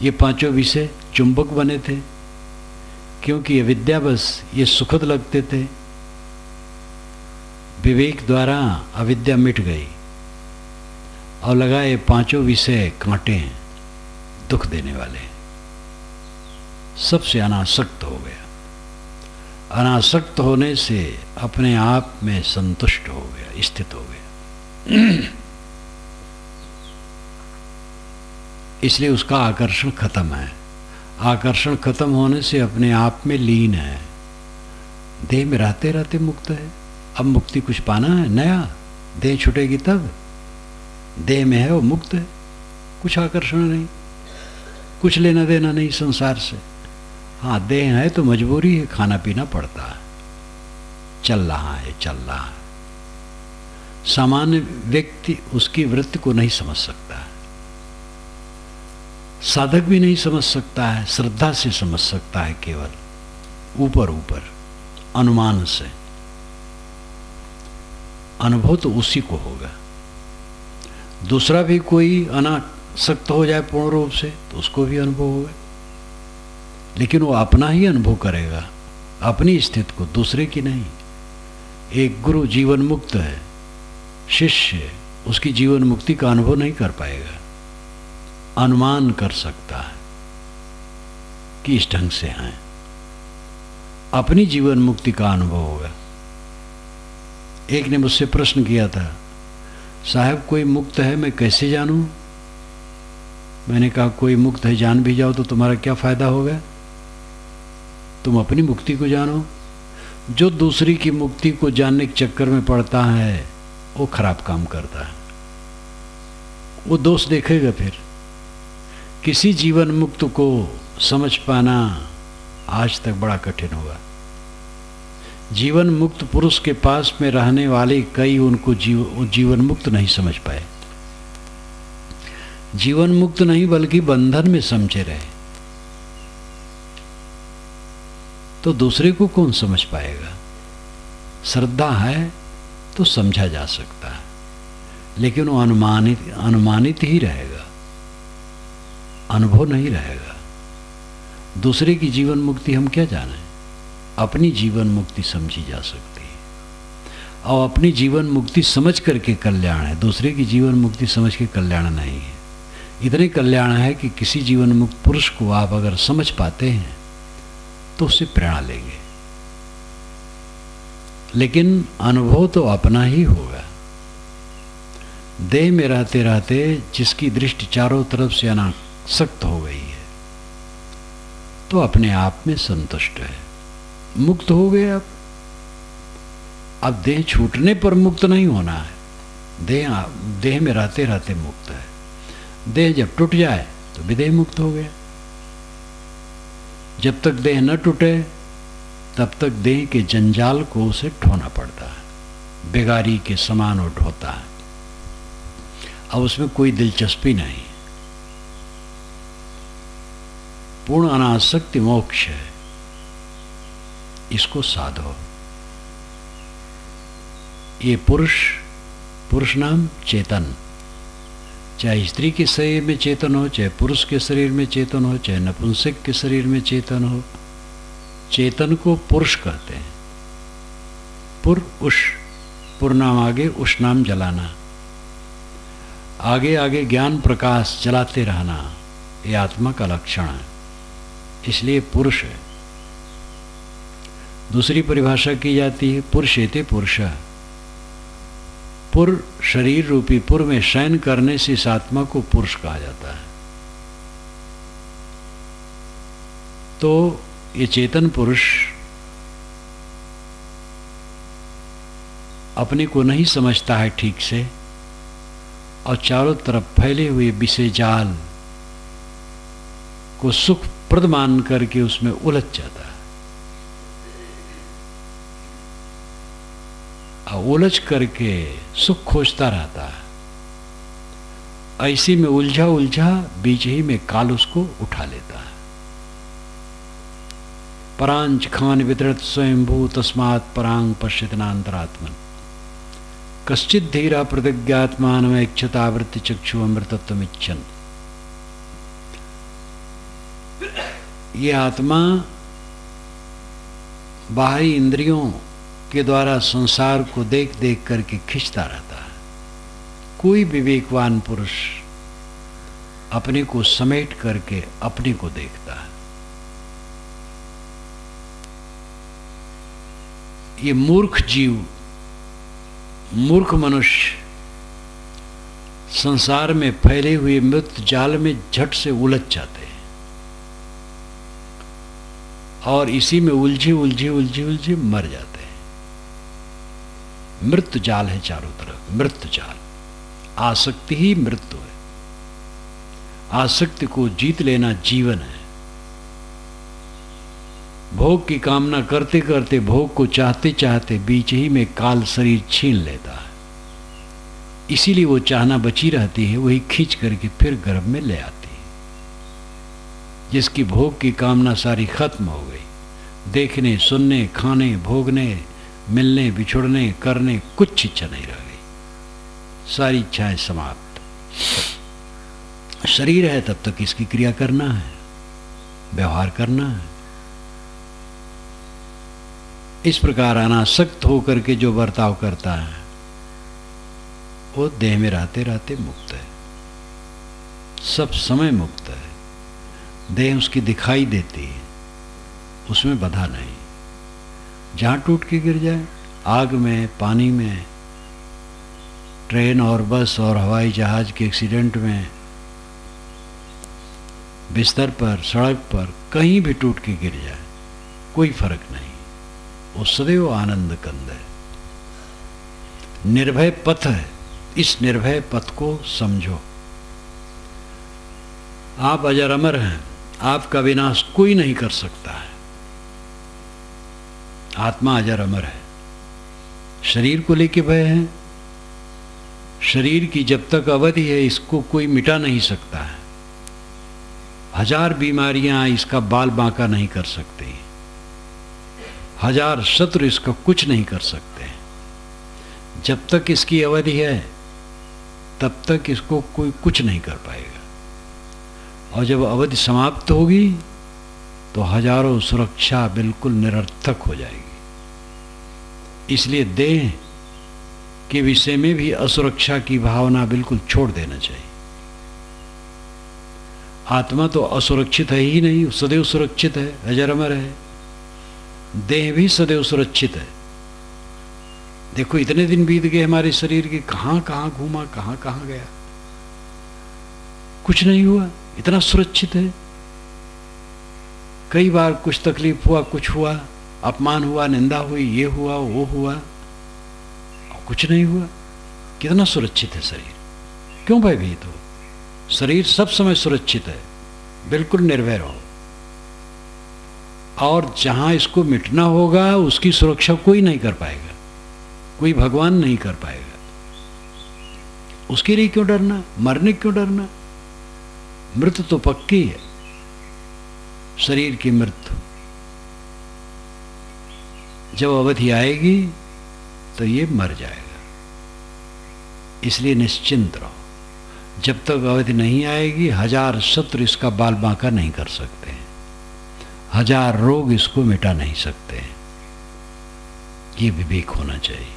ये पांचों विषय चुंबक बने थे, क्योंकि अविद्या बस ये सुखद लगते थे। विवेक द्वारा अविद्या मिट गई और लगा ये पांचों विषय कांटे हैं, दुख देने वाले, सबसे अनासक्त हो गया। अनासक्त होने से अपने आप में संतुष्ट हो गया, स्थित हो गया। इसलिए उसका आकर्षण खत्म है। आकर्षण खत्म होने से अपने आप में लीन है, देह में रहते रहते मुक्त है। अब मुक्ति कुछ पाना है नया, देह छूटेगी तब। देह में है वो मुक्त है, कुछ आकर्षण नहीं, कुछ लेना देना नहीं संसार से। हाँ, देह है तो मजबूरी है, खाना पीना पड़ता है, चल रहा है, चल रहा है। सामान्य व्यक्ति उसकी वृत्ति को नहीं समझ सकता है, साधक भी नहीं समझ सकता है, श्रद्धा से समझ सकता है, केवल ऊपर ऊपर अनुमान से। अनुभव तो उसी को होगा। दूसरा भी कोई अनासक्त हो जाए पूर्ण रूप से तो उसको भी अनुभव होगा, लेकिन वो अपना ही अनुभव करेगा, अपनी स्थिति को, दूसरे की नहीं। एक गुरु जीवन मुक्त है, शिष्य उसकी जीवन मुक्ति का अनुभव नहीं कर पाएगा, अनुमान कर सकता है कि इस ढंग से हैं, अपनी जीवन मुक्ति का अनुभव होगा। एक ने मुझसे प्रश्न किया था, साहब कोई मुक्त है मैं कैसे जानूं? मैंने कहा कोई मुक्त है जान भी जाओ तो तुम्हारा क्या फायदा होगा? तुम अपनी मुक्ति को जानो। जो दूसरी की मुक्ति को जानने के चक्कर में पड़ता है वो खराब काम करता है, वो दोष देखेगा। फिर किसी जीवन मुक्त को समझ पाना आज तक बड़ा कठिन होगा। जीवन मुक्त पुरुष के पास में रहने वाले कई उनको जीवन मुक्त नहीं समझ पाए। जीवन मुक्त नहीं बल्कि बंधन में समझे रहे, तो दूसरे को कौन समझ पाएगा? श्रद्धा है तो समझा जा सकता है, लेकिन वो अनुमानित ही रहेगा, अनुभव नहीं रहेगा। दूसरे की जीवन मुक्ति हम क्या जाने? अपनी जीवन मुक्ति समझी जा सकती है, और अपनी जीवन मुक्ति समझ करके कल्याण है, दूसरे की जीवन मुक्ति समझ के कल्याण नहीं है। इतने कल्याण है कि किसी जीवन मुक्त पुरुष को आप अगर समझ पाते हैं तो उससे प्रेरणा लेंगे, लेकिन अनुभव तो अपना ही होगा। देह में रहते रहते जिसकी दृष्टि चारों तरफ से अनासक्त हो गई है तो अपने आप में संतुष्ट है, मुक्त हो गए। अब देह छूटने पर मुक्त नहीं होना है, देह में रहते रहते मुक्त है। देह जब टूट जाए तो भी देह मुक्त हो गया। जब तक देह न टूटे तब तक देह के जंजाल को उसे ढोना पड़ता है, बेगारी के समान वो ढोता है। अब उसमें कोई दिलचस्पी नहीं। पूर्ण अनासक्ति मोक्ष है, इसको साधो। ये पुरुष नाम चेतन, चाहे स्त्री के शरीर में चेतन हो, चाहे पुरुष के शरीर में चेतन हो, चाहे नपुंसक के शरीर में चेतन हो, चेतन को पुरुष कहते हैं। पुर नाम आगे उष नाम जलाना, आगे आगे ज्ञान प्रकाश जलाते रहना, ये आत्मा का लक्षण है, इसलिए पुरुष है। दूसरी परिभाषा की जाती है पुरुषेते पुरुष। पुर शरीर रूपी पुर में शयन करने से इस आत्मा को पुरुष कहा जाता है। तो ये चेतन पुरुष अपने को नहीं समझता है ठीक से, और चारों तरफ फैले हुए विषय जाल को सुखप्रद मान करके उसमें उलझ जाता है। उलझ करके सुख खोजता रहता है। ऐसी में उलझा बीच ही में काल उसको उठा लेता है। परांच खान वितरत स्वयंभू तस्मात् परांग पश्यतनांतरात्मन कश्चित धीरा प्रतिज्ञात्मानमैक्षतावृत्ति चक्षु अमृतत्वमिच्छन्। ये आत्मा बाहरी इंद्रियों के द्वारा संसार को देख देख करके खींचता रहता है। कोई विवेकवान पुरुष अपने को समेट करके अपने को देखता है। ये मूर्ख जीव, मूर्ख मनुष्य संसार में फैले हुए मृत्यु जाल में झट से उलझ जाते हैं और इसी में उलझे उलझे उलझे उलझे मर जाते हैं। मृत्यु जाल है चारों तरफ, मृत्यु जाल। आसक्ति ही मृत्यु है। आसक्ति को जीत लेना जीवन है। भोग की कामना करते करते, भोग को चाहते चाहते बीच ही में काल शरीर छीन लेता है। इसीलिए वो चाहना बची रहती है, वही खींच करके फिर गर्भ में ले आती है। जिसकी भोग की कामना सारी खत्म हो गई, देखने, सुनने, खाने, भोगने, मिलने, बिछुड़ने, करने कुछ इच्छा नहीं रह गई, सारी इच्छाएं समाप्त। शरीर है तब तक इसकी क्रिया करना है, व्यवहार करना है। इस प्रकार अनासक्त होकर के जो बर्ताव करता है वो देह में रहते रहते मुक्त है, सब समय मुक्त है। देह उसकी दिखाई देती है, उसमें बधा नहीं। जहाँ टूट के गिर जाए, आग में, पानी में, ट्रेन और बस और हवाई जहाज के एक्सीडेंट में, बिस्तर पर, सड़क पर, कहीं भी टूट के गिर जाए, कोई फर्क नहीं। वो सदैव आनंद कंद है, निर्भय पथ है। इस निर्भय पथ को समझो। आप अजर अमर हैं, आपका विनाश कोई नहीं कर सकता है। आत्मा अजर अमर है। शरीर को लेके भय है, शरीर की जब तक अवधि है इसको कोई मिटा नहीं सकता है। हजार बीमारियां इसका बाल बांका नहीं कर सकती, हजार शत्रु इसका कुछ नहीं कर सकते। जब तक इसकी अवधि है तब तक इसको कोई कुछ नहीं कर पाएगा, और जब अवधि समाप्त होगी तो हजारों सुरक्षा बिल्कुल निरर्थक हो जाएगी। इसलिए देह के विषय में भी असुरक्षा की भावना बिल्कुल छोड़ देना चाहिए। आत्मा तो असुरक्षित है ही नहीं, सदैव सुरक्षित है, अजर अमर है। देह भी सदैव सुरक्षित है। देखो इतने दिन बीत गए हमारे शरीर के, कहां कहां घूमा, कहां कहां गया, कुछ नहीं हुआ, इतना सुरक्षित है। कई बार कुछ तकलीफ हुआ, कुछ हुआ, अपमान हुआ, निंदा हुई, ये हुआ, वो हुआ, और कुछ नहीं हुआ। कितना सुरक्षित है शरीर, क्यों भयभीत हो? शरीर सब समय सुरक्षित है, बिल्कुल निर्भय रहो। और जहां इसको मिटना होगा उसकी सुरक्षा कोई नहीं कर पाएगा, कोई भगवान नहीं कर पाएगा। उसके लिए क्यों डरना, मरने क्यों डरना? मृत्यु तो पक्की है, शरीर की मृत्यु। जब अवधि आएगी तो ये मर जाएगा, इसलिए निश्चिंत रहो। जब तक अवधि नहीं आएगी हजार शत्रु इसका बाल बांका नहीं कर सकते, हजार रोग इसको मिटा नहीं सकते। ये विवेक होना चाहिए।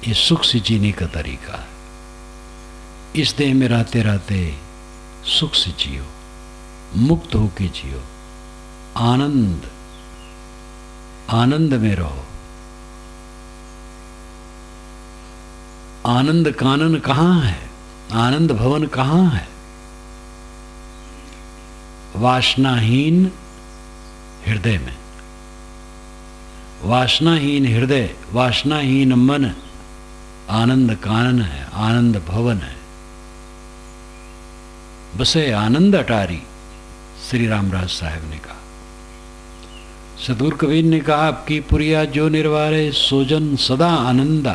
ये सुख से जीने का तरीका है। इस देह में रहते रहते सुख से जियो, मुक्त होके जियो, आनंद आनंद में रहो। आनंद कानन कहाँ है, आनंद भवन कहाँ है? वासनाहीन हृदय में। वासनाहीन हृदय, वासनाहीन मन आनंद कानन है, आनंद भवन है। बसे आनंद अटारी, श्री रामराज साहब ने कहा। सदगुरु कबीर ने कहा, आपकी पुरिया जो निर्वारे सोजन सदा आनंदा।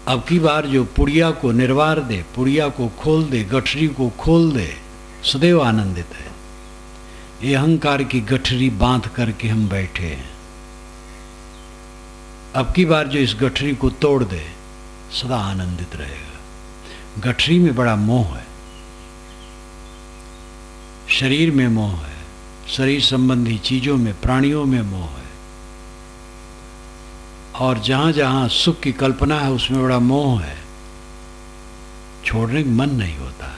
अब की बार जो पुड़िया को निर्वार दे, पुड़िया को खोल दे, गठरी को खोल दे, सदैव आनंदित है। ये अहंकार की गठरी बांध करके हम बैठे हैं। अब की बार जो इस गठरी को तोड़ दे, सदा आनंदित रहेगा। गठरी में बड़ा मोह है, शरीर में मोह है, शरीर संबंधी चीजों में, प्राणियों में मोह है, और जहां जहां सुख की कल्पना है उसमें बड़ा मोह है, छोड़ने का मन नहीं होता है।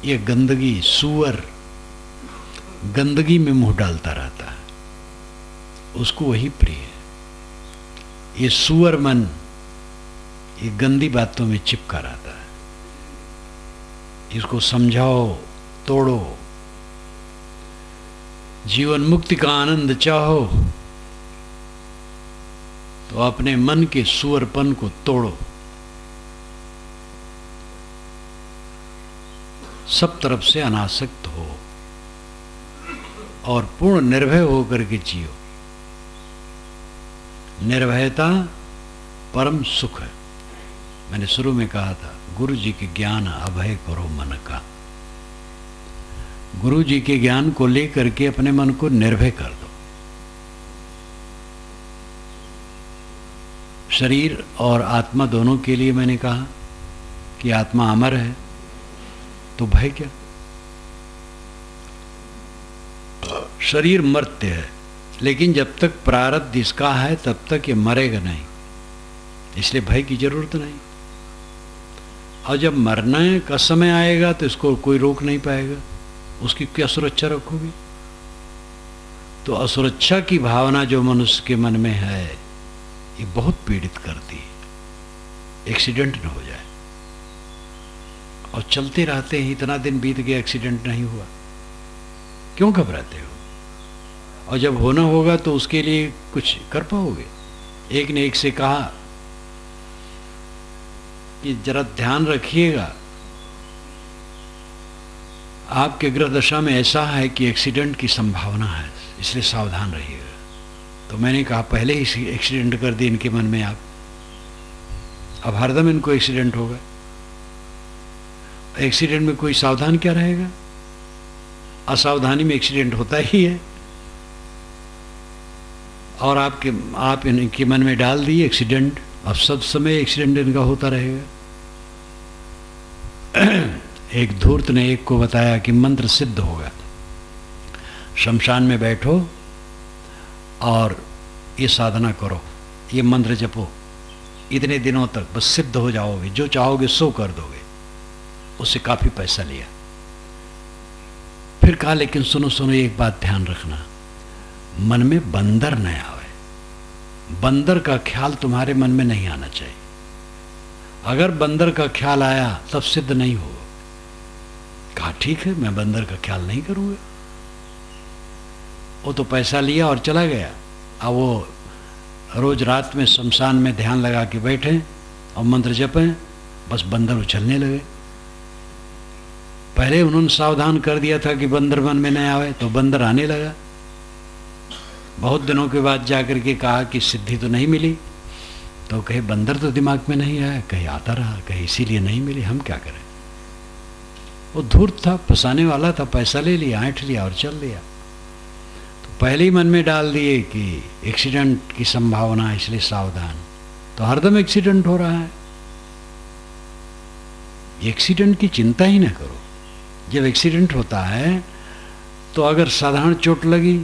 ये गंदगी, सुअर गंदगी में मुंह डालता रहता है, उसको वही प्रिय है। ये सुअर मन ये गंदी बातों में चिपका रहता है। इसको समझाओ, तोड़ो। जीवन मुक्ति का आनंद चाहो तो अपने मन के सुअरपन को तोड़ो। सब तरफ से अनासक्त हो और पूर्ण निर्भय होकर के जियो। निर्भयता परम सुख है। मैंने शुरू में कहा था, गुरु जी के ज्ञान अभय करो मन का। गुरु जी के ज्ञान को लेकर के अपने मन को निर्भय कर दो। शरीर और आत्मा दोनों के लिए मैंने कहा कि आत्मा अमर है, तो भय क्या। शरीर मर्त्य है, लेकिन जब तक प्रारब्ध इसका है तब तक ये मरेगा नहीं, इसलिए भय की जरूरत नहीं। और जब मरने का समय आएगा तो इसको कोई रोक नहीं पाएगा, उसकी क्या सुरक्षा रखोगे। तो असुरक्षा की भावना जो मनुष्य के मन में है ये बहुत पीड़ित करती है। एक्सीडेंट न हो जाए, और चलते रहते हैं, इतना दिन बीत गया एक्सीडेंट नहीं हुआ, क्यों घबराते हो। और जब होना होगा तो उसके लिए कुछ कर पाओगे। एक ने एक से कहा कि जरा ध्यान रखिएगा, आपके ग्रह दशा में ऐसा है कि एक्सीडेंट की संभावना है, इसलिए सावधान रहिएगा। तो मैंने कहा पहले ही एक्सीडेंट कर दिए इनके मन में आप, अब हरदम इनको एक्सीडेंट होगा। एक्सीडेंट में कोई सावधान क्या रहेगा, असावधानी में एक्सीडेंट होता ही है। और आप इनके मन में डाल दिए एक्सीडेंट, अब सब समय एक्सीडेंट इनका होता रहेगा। एक धूर्त ने एक को बताया कि मंत्र सिद्ध होगा, शमशान में बैठो और ये साधना करो, ये मंत्र जपो, इतने दिनों तक बस सिद्ध हो जाओगे, जो चाहोगे सो कर दोगे। उससे काफी पैसा लिया। फिर कहा लेकिन सुनो सुनो, एक बात ध्यान रखना, मन में बंदर न आवे। बंदर का ख्याल तुम्हारे मन में नहीं आना चाहिए। अगर बंदर का ख्याल आया तब सिद्ध नहीं होगा। कहा ठीक है, मैं बंदर का ख्याल नहीं करूंगा। वो तो पैसा लिया और चला गया। अब वो रोज रात में शमशान में ध्यान लगा के बैठे और मंत्र जपें, बस बंदर उछलने लगे। पहले उन्होंने सावधान कर दिया था कि बंदर मन में न आवे, तो बंदर आने लगा। बहुत दिनों के बाद जाकर के कहा कि सिद्धि तो नहीं मिली, तो कहे बंदर तो दिमाग में नहीं आया, कहीं आता रहा, कहीं इसीलिए नहीं मिली, हम क्या करें। वो धूर्त था, फंसाने वाला था, पैसा ले लिया, ऐंठ लिया और चल दिया। तो पहले ही मन में डाल दिए कि एक्सीडेंट की संभावना, इसलिए सावधान। तो हरदम एक्सीडेंट हो रहा है। एक्सीडेंट की चिंता ही ना करो। जब एक्सीडेंट होता है तो अगर साधारण चोट लगी,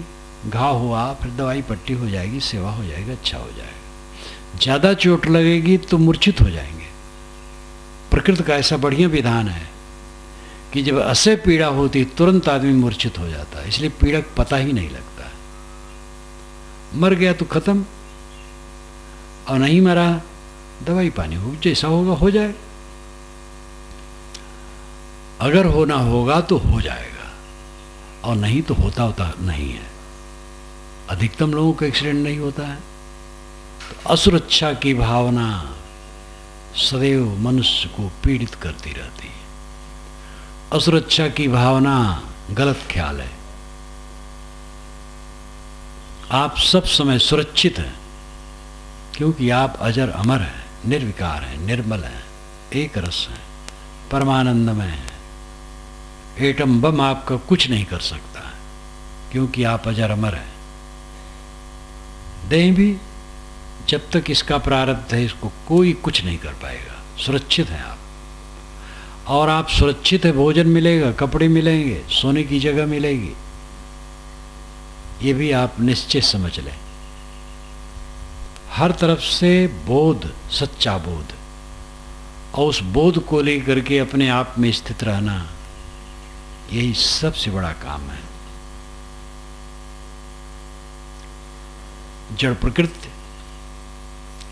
घाव हुआ, फिर दवाई पट्टी हो जाएगी, सेवा हो जाएगी, अच्छा हो जाएगा। ज़्यादा चोट लगेगी तो मूर्छित हो जाएंगे। प्रकृति का ऐसा बढ़िया विधान है कि जब असह्य पीड़ा होती तुरंत आदमी मूर्छित हो जाता है, इसलिए पीड़क पता ही नहीं लगता। मर गया तो खत्म, और नहीं मरा दवाई पानी हो, जैसा होगा हो जाए। अगर होना होगा तो हो जाएगा, और नहीं तो होता नहीं है। अधिकतम लोगों को एक्सीडेंट नहीं होता है। तो असुरक्षा की भावना सदैव मनुष्य को पीड़ित करती रहती है। असुरक्षा की भावना गलत ख्याल है। आप सब समय सुरक्षित हैं, क्योंकि आप अजर अमर हैं, निर्विकार हैं, निर्मल हैं, एक रस हैं, परमानंदमय हैं। एटम बम आपका कुछ नहीं कर सकता है, क्योंकि आप अजर अमर हैं। देह भी जब तक इसका प्रारब्ध है, इसको कोई कुछ नहीं कर पाएगा। सुरक्षित हैं आप, और आप सुरक्षित है। भोजन मिलेगा, कपड़े मिलेंगे, सोने की जगह मिलेगी, ये भी आप निश्चित समझ लें। हर तरफ से बोध, सच्चा बोध, और उस बोध को लेकर के अपने आप में स्थित रहना, यही सबसे बड़ा काम है। जड़ प्रकृति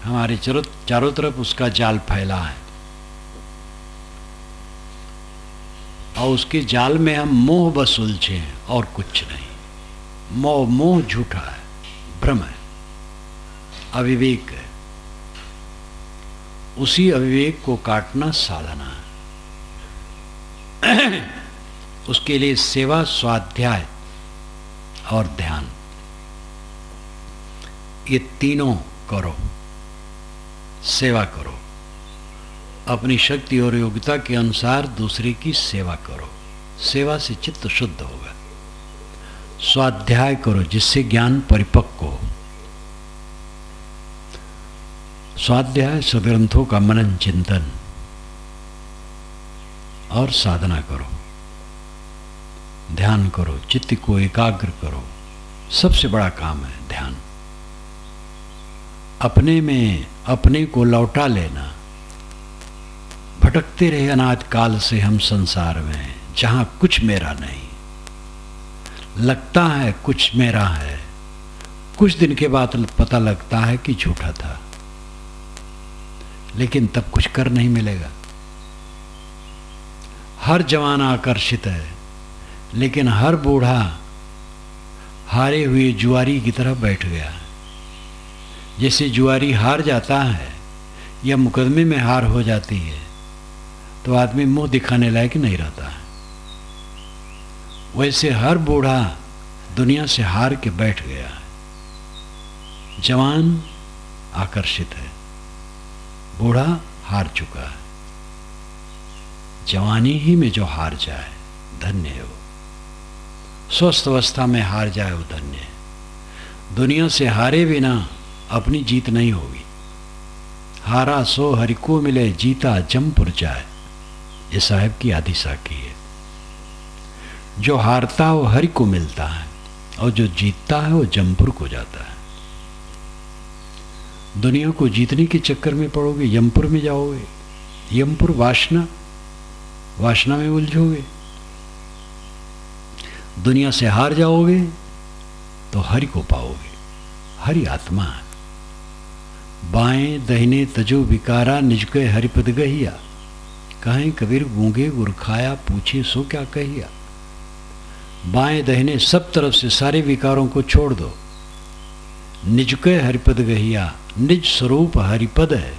हमारे चारों तरफ उसका जाल फैला है, और उसके जाल में हम मोह बस उलझे हैं और कुछ नहीं। मोह झूठा है, भ्रम है, अविवेक है। उसी अविवेक को काटना साधना है। उसके लिए सेवा, स्वाध्याय और ध्यान, ये तीनों करो। सेवा करो, अपनी शक्ति और योग्यता के अनुसार दूसरे की सेवा करो, सेवा से चित्त शुद्ध होगा। स्वाध्याय करो जिससे ज्ञान परिपक्व हो। स्वाध्याय सदग्रंथों का मनन चिंतन और साधना करो, ध्यान करो, चित्त को एकाग्र करो। सबसे बड़ा काम है ध्यान। अपने में अपने को लौटा लेना। भटकते रहे अनाद काल से हम संसार में, जहां कुछ मेरा नहीं। लगता है कुछ मेरा है, कुछ दिन के बाद पता लगता है कि झूठा था, लेकिन तब कुछ कर नहीं मिलेगा। हर जवान आकर्षित है, लेकिन हर बूढ़ा हारे हुए जुआरी की तरह बैठ गया। जैसे जुआरी हार जाता है या मुकदमे में हार हो जाती है तो आदमी मुंह दिखाने लायक नहीं रहता है, वैसे हर बूढ़ा दुनिया से हार के बैठ गया है। जवान आकर्षित है, बूढ़ा हार चुका है। जवानी ही में जो हार जाए धन्य है वो। स्वस्थ अवस्था में हार जाए वो धन्य है। दुनिया से हारे बिना अपनी जीत नहीं होगी। हारा सो हरि को मिले, जीता जमपुर जाए, ये साहब की आदि साखी है। जो हारता है वो हरि को मिलता है, और जो जीतता है वो जमपुर को जाता है। दुनिया को जीतने के चक्कर में पड़ोगे, यमपुर में जाओगे। यमपुर वासना में उलझोगे। दुनिया से हार जाओगे तो हरि को पाओगे। हरि आत्मा है। बाएं दहिने तजो विकारा, निज के हरिपद गहिया। कहें कबीर गूंगे गुर खाया, पूछे सो क्या कहिया। बाएं दहिने सब तरफ से सारे विकारों को छोड़ दो। निज के हरिपद गहिया, निज स्वरूप हरिपद है,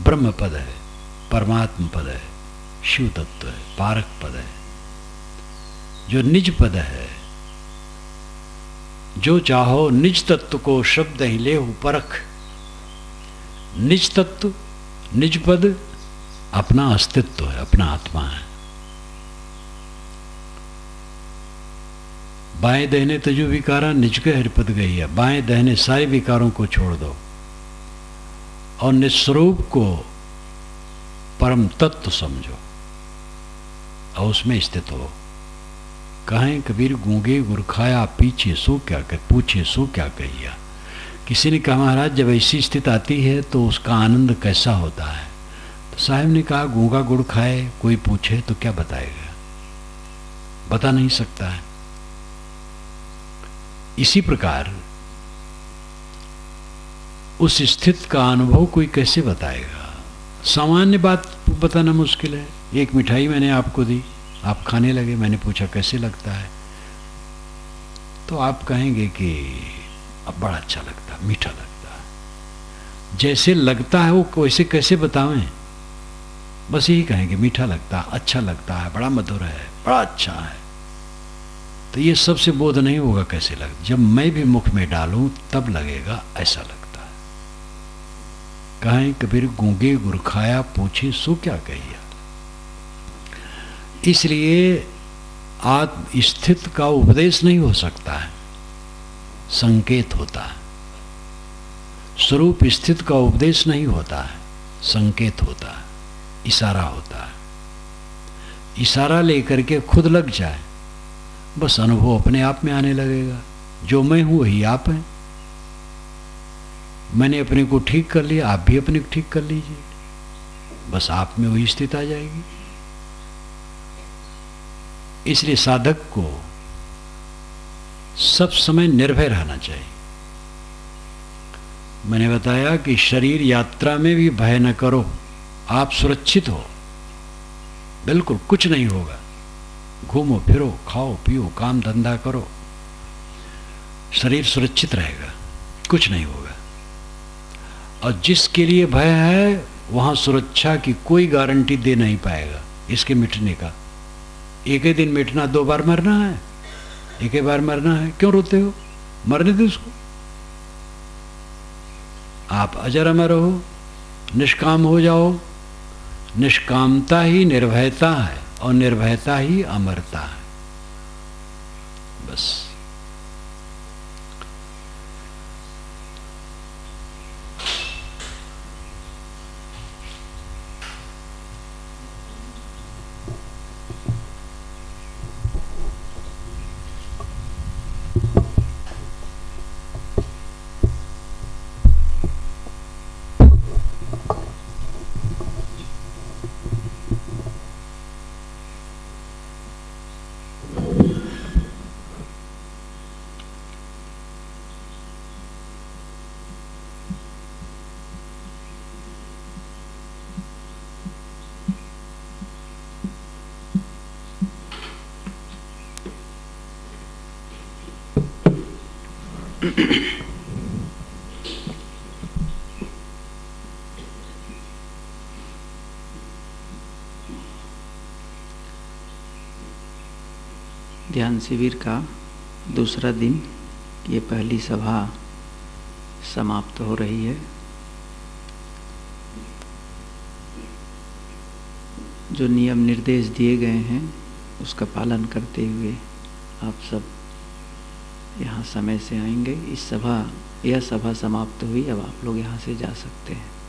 ब्रह्म पद है, परमात्म पद है, शिव तत्व है, पारक पद है। जो निज पद है, जो चाहो निज तत्व को शब्द ही ले परख। निज तत्व, निज पद अपना अस्तित्व है, अपना आत्मा है। बाएं दहने तजु विकारा, निज के हरिपद गई है। बाएं दहने सारे विकारों को छोड़ दो और निस्वरूप को परम तत्व समझो और उसमें स्थित हो। कहें कबीर गूंगे गुर खाया, पीछे सो क्या कह, पूछे सो क्या कहिया। किसी ने कहा महाराज जब ऐसी स्थिति आती है तो उसका आनंद कैसा होता है? तो साहब ने कहा गूंगा गुड़ खाए, कोई पूछे तो क्या बताएगा, बता नहीं सकता है। इसी प्रकार उस स्थिति का अनुभव कोई कैसे बताएगा? सामान्य बात बताना मुश्किल है। एक मिठाई मैंने आपको दी, आप खाने लगे, मैंने पूछा कैसे लगता है, तो आप कहेंगे कि अब बड़ा अच्छा लगता है, मीठा लगता है। जैसे लगता है वो वैसे कैसे बतावें? बस यही कहेंगे मीठा लगता है, अच्छा लगता है, बड़ा मधुर है, बड़ा अच्छा है। तो ये सबसे बोध नहीं होगा कैसे लगता। जब मैं भी मुख में डालूं तब लगेगा ऐसा लगता है। कहें कबीर गूंगे गुर खाया, पूछे सो क्या कहिया। इसलिए आत्म स्थित का उपदेश नहीं हो सकता है, संकेत होता है। स्वरूप स्थित का उपदेश नहीं होता है, संकेत होता है, इशारा होता है। इशारा लेकर के खुद लग जाए, बस अनुभव अपने आप में आने लगेगा। जो मैं हूं वही आप हैं। मैंने अपने को ठीक कर लिया, आप भी अपने को ठीक कर लीजिए, बस आप में वही स्थिति आ जाएगी। इसलिए साधक को सब समय निर्भय रहना चाहिए। मैंने बताया कि शरीर यात्रा में भी भय न करो, आप सुरक्षित हो, बिल्कुल कुछ नहीं होगा। घूमो फिरो, खाओ पियो, काम धंधा करो, शरीर सुरक्षित रहेगा, कुछ नहीं होगा। और जिसके लिए भय है वहाँ सुरक्षा की कोई गारंटी दे नहीं पाएगा इसके मिटने का। एक ही दिन मिटना, 2 बार मरना है, एक ही बार मरना है, क्यों रोते हो? मरने दो उसको। आप अजर अमर हो, निष्काम हो जाओ। निष्कामता ही निर्भयता है और निर्भयता ही अमरता है, बस। ध्यान शिविर का दूसरा दिन, ये पहली सभा समाप्त हो रही है। जो नियम निर्देश दिए गए हैं उसका पालन करते हुए आप सब यहाँ समय से आएंगे। यह सभा समाप्त हुई, अब आप लोग यहाँ से जा सकते हैं।